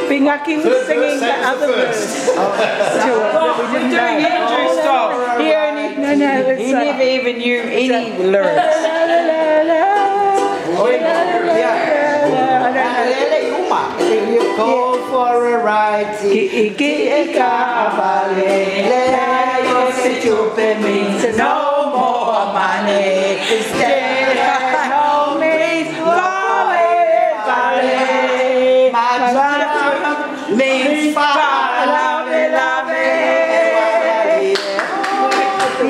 Bingaki was singing the other verse to it, but we didn't know. Andrew stop. He only, he never even knew any lyrics. You call for a ride, stupid means no more money. Stay at home means my drum means lovey.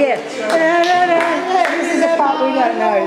Yeah. This is the part we don't know.